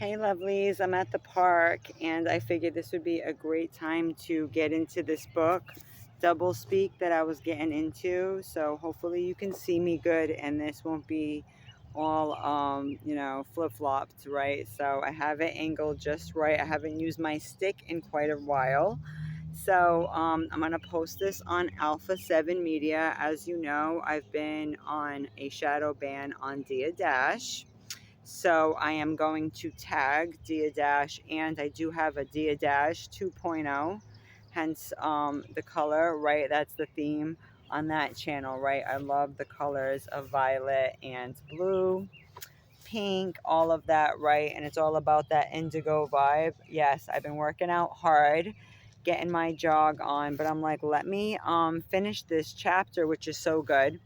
Hey lovelies, I'm at the park and I figured this would be a great time to get into this book, Doublespeak, that I was getting into. So hopefully you can see me good and this won't be all, flip-flopped, right? So I have it angled just right. I haven't used my stick in quite a while. So I'm going to post this on Alpha 7 Media. As you know, I've been on a shadow ban on DianaDash. So I am going to tag DianaDash, and I do have a DianaDash 2.0, hence the color, right? That's the theme on that channel, right? I love the colors of violet and blue, pink, all of that, right? And it's all about that indigo vibe. Yes, I've been working out hard, getting my jog on, but I'm like, let me finish this chapter, which is so good.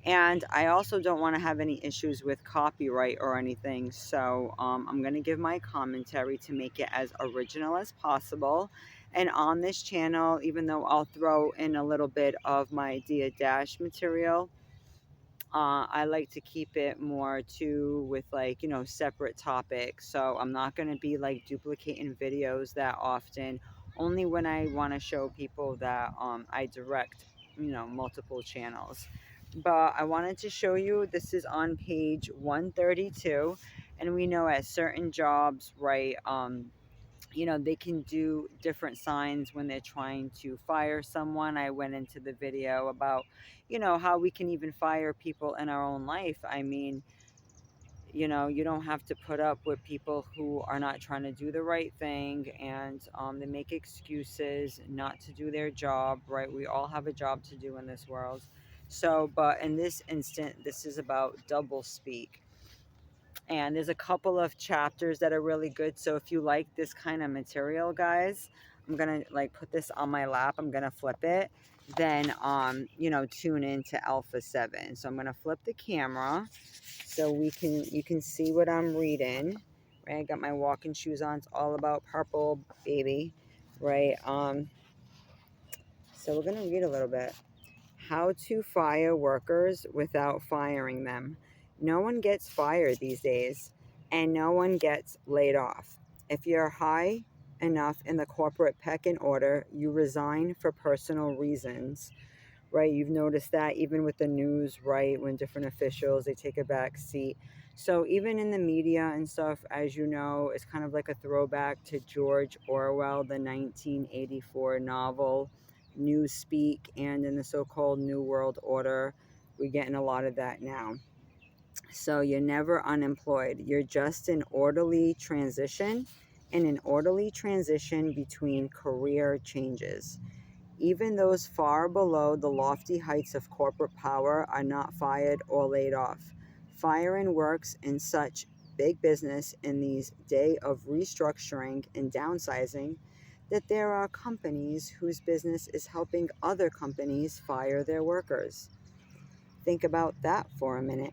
And I also don't want to have any issues with copyright or anything. So I'm going to give my commentary to make it as original as possible. And on this channel, even though I'll throw in a little bit of my DianaDash material, I like to keep it more too with separate topics. So I'm not going to be like duplicating videos that often, only when I want to show people that I direct, multiple channels. But I wanted to show you, this is on page 132, and we know at certain jobs, right, they can do different signs when they're trying to fire someone. I went into the video about, how we can even fire people in our own life. I mean, you don't have to put up with people who are not trying to do the right thing, and they make excuses not to do their job, right? We all have a job to do in this world. So, but in this instant, this is about doublespeak. And there's a couple of chapters that are really good. So if you like this kind of material, guys, I'm gonna like put this on my lap. I'm gonna flip it. Then tune in to Alpha 7. So I'm gonna flip the camera so you can see what I'm reading. Right, I got my walking shoes on. It's all about purple, baby. Right. So we're gonna read a little bit. How to fire workers without firing them. No one gets fired these days, and no one gets laid off. If you're high enough in the corporate pecking order, you resign for personal reasons, right? You've noticed that even with the news, right? When different officials, they take a back seat. So even in the media and stuff, as you know, it's kind of like a throwback to George Orwell, the 1984 novel Newspeak, and in the so-called New World Order. We're getting a lot of that now. So you're never unemployed. You're just an orderly transition, and an orderly transition between career changes. Even those far below the lofty heights of corporate power are not fired or laid off. Firing works in such big business in these days of restructuring and downsizing that there are companies whose business is helping other companies fire their workers. Think about that for a minute.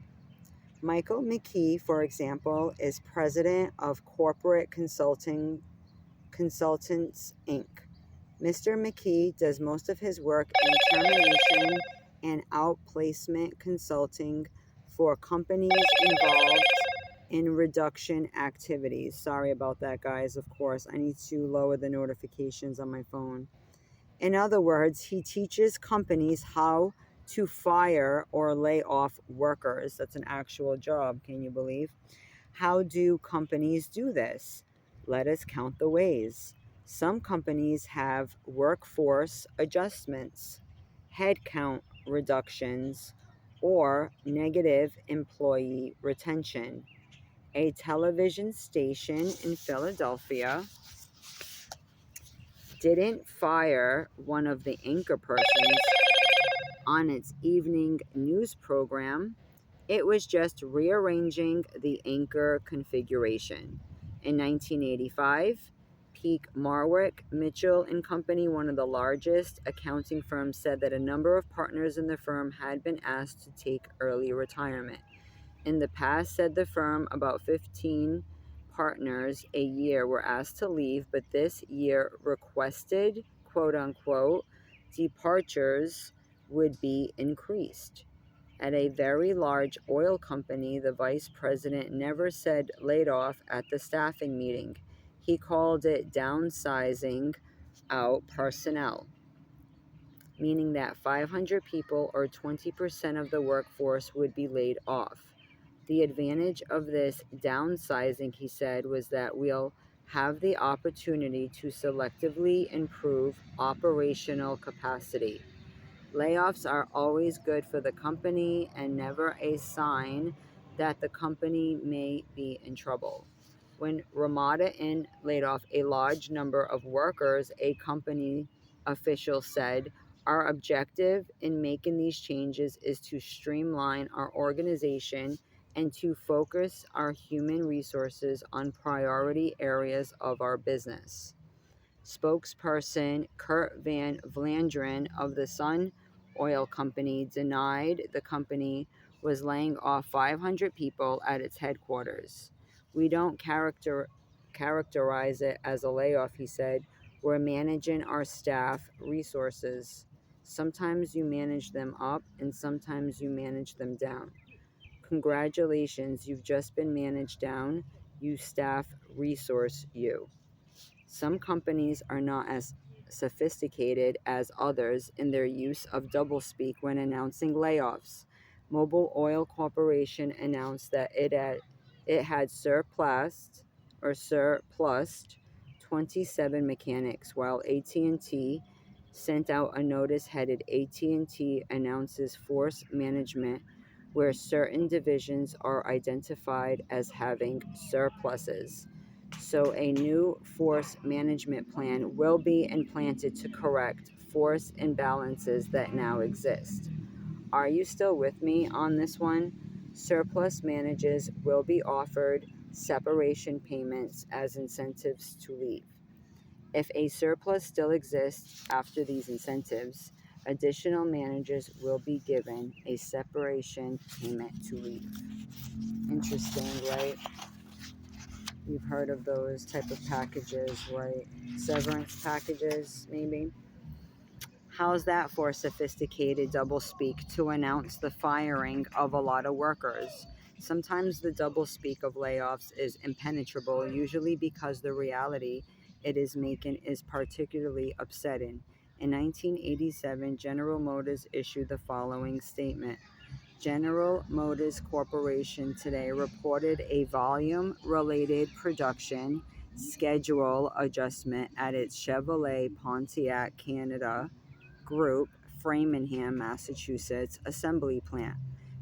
Michael McKee, for example, is president of Corporate Consultants Inc. Mr. McKee does most of his work in termination and outplacement consulting for companies involved in reduction activities. Sorry about that, guys. Of course, I need to lower the notifications on my phone. In other words, he teaches companies how to fire or lay off workers. That's an actual job, can you believe? How do companies do this? Let us count the ways. Some companies have workforce adjustments, headcount reductions, or negative employee retention. A television station in Philadelphia didn't fire one of the anchor persons on its evening news program. It was just rearranging the anchor configuration. In 1985, Peake Marwick, Mitchell and Company, one of the largest accounting firms, said that a number of partners in the firm had been asked to take early retirement. In the past, said the firm, about 15 partners a year were asked to leave, but this year requested, quote unquote, departures would be increased. At a very large oil company, the vice president never said laid off at the staffing meeting. He called it downsizing out personnel, meaning that 500 people or 20% of the workforce would be laid off. The advantage of this downsizing, he said, was that we'll have the opportunity to selectively improve operational capacity. Layoffs are always good for the company and never a sign that the company may be in trouble. When Ramada Inn laid off a large number of workers, a company official said, "Our objective in making these changes is to streamline our organization and to focus our human resources on priority areas of our business." Spokesperson Kurt Van Vlanderen of the Sun Oil Company denied the company was laying off 500 people at its headquarters. "We don't characterize it as a layoff," he said. "We're managing our staff resources. Sometimes you manage them up and sometimes you manage them down. Congratulations, you've just been managed down. You staff resource you." Some companies are not as sophisticated as others in their use of doublespeak when announcing layoffs. Mobil Oil Corporation announced that it had surplused 27 mechanics, while AT&T sent out a notice headed "AT&T announces force management," where certain divisions are identified as having surpluses. So a new force management plan will be implanted to correct force imbalances that now exist. Are you still with me on this one? Surplus managers will be offered separation payments as incentives to leave. If a surplus still exists after these incentives, additional managers will be given a separation payment to leave. Interesting, right? You've heard of those type of packages, right? Severance packages, maybe. How's that for sophisticated doublespeak to announce the firing of a lot of workers? Sometimes the doublespeak of layoffs is impenetrable, usually because the reality it is making is particularly upsetting. In 1987, General Motors issued the following statement. General Motors Corporation today reported a volume-related production schedule adjustment at its Chevrolet Pontiac Canada Group, Framingham, Massachusetts assembly plant.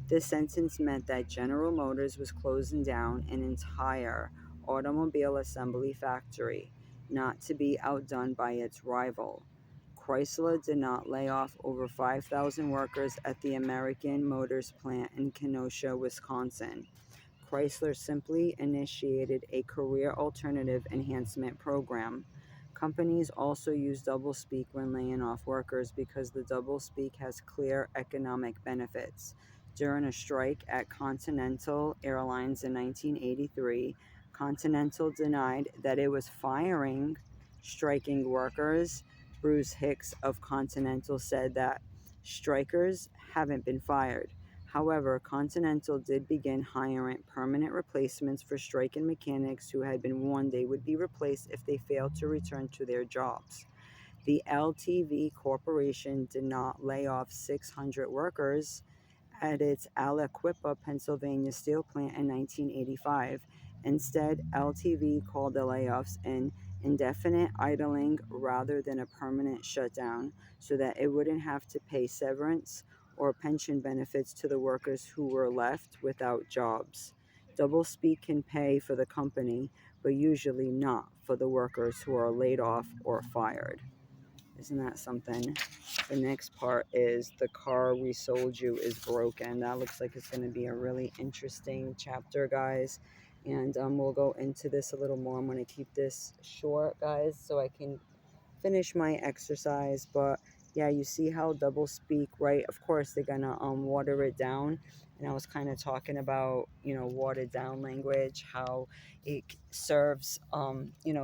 This sentence meant that General Motors was closing down an entire automobile assembly factory, not to be outdone by its rival. Chrysler did not lay off over 5,000 workers at the American Motors plant in Kenosha, Wisconsin. Chrysler simply initiated a career alternative enhancement program. Companies also use doublespeak when laying off workers because the doublespeak has clear economic benefits. During a strike at Continental Airlines in 1983, Continental denied that it was firing striking workers. Bruce Hicks of Continental said that strikers haven't been fired. However, Continental did begin hiring permanent replacements for striking mechanics who had been warned they would be replaced if they failed to return to their jobs. The LTV Corporation did not lay off 600 workers at its Aliquippa, Pennsylvania steel plant in 1985. Instead, LTV called the layoffs an indefinite idling rather than a permanent shutdown so that it wouldn't have to pay severance or pension benefits to the workers who were left without jobs. Doublespeak can pay for the company, but usually not for the workers who are laid off or fired. Isn't that something? The next part is "The car we sold you is broken." That looks like it's going to be a really interesting chapter, guys. And we'll go into this a little more. I'm going to keep this short, guys, so I can finish my exercise. But yeah, you see how doublespeak, right? Of course, they're going to water it down. And I was kind of talking about, watered down language, how it serves,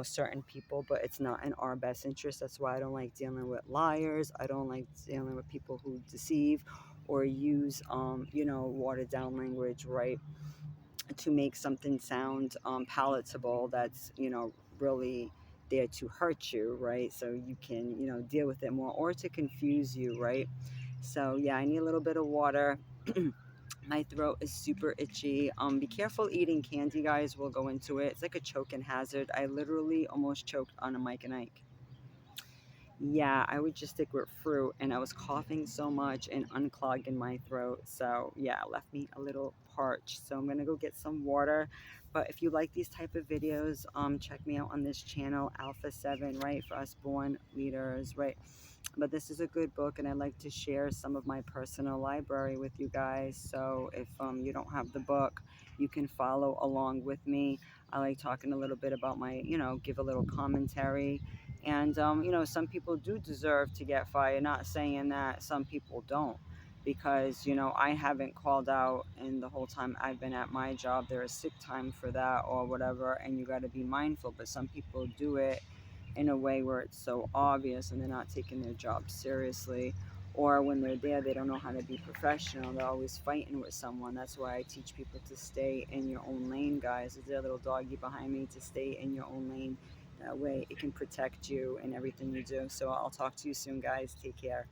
certain people, but it's not in our best interest. That's why I don't like dealing with liars. I don't like dealing with people who deceive or use, you know, watered down language, right, to make something sound palatable that's, you know, really there to hurt you, right? So you can, you know, deal with it more, or to confuse you, right? So yeah, I need a little bit of water. My throat is super itchy. Be careful eating candy, guys. We'll go into it. It's like a choking hazard. I literally almost choked on a Mike and Ike. Yeah, I would just stick with fruit, and I was coughing so much and unclogging my throat. So yeah, it left me a little parched. So I'm gonna go get some water. But if you like these type of videos, check me out on this channel, Alpha 7, right? For us born leaders, right? But this is a good book, and I like to share some of my personal library with you guys. So if you don't have the book, you can follow along with me. I like talking a little bit about my, you know, give a little commentary. And you know, some people do deserve to get fired. Not saying that some people don't, because you know, I haven't called out, and the whole time I've been at my job there is sick time for that or whatever, and you got to be mindful. But some people do it in a way where it's so obvious and they're not taking their job seriously, or when they're there they don't know how to be professional, they're always fighting with someone. That's why I teach people to stay in your own lane, guys. Is there a little doggy behind me? To stay in your own lane, that way it can protect you in everything you do. So I'll talk to you soon, guys. Take care.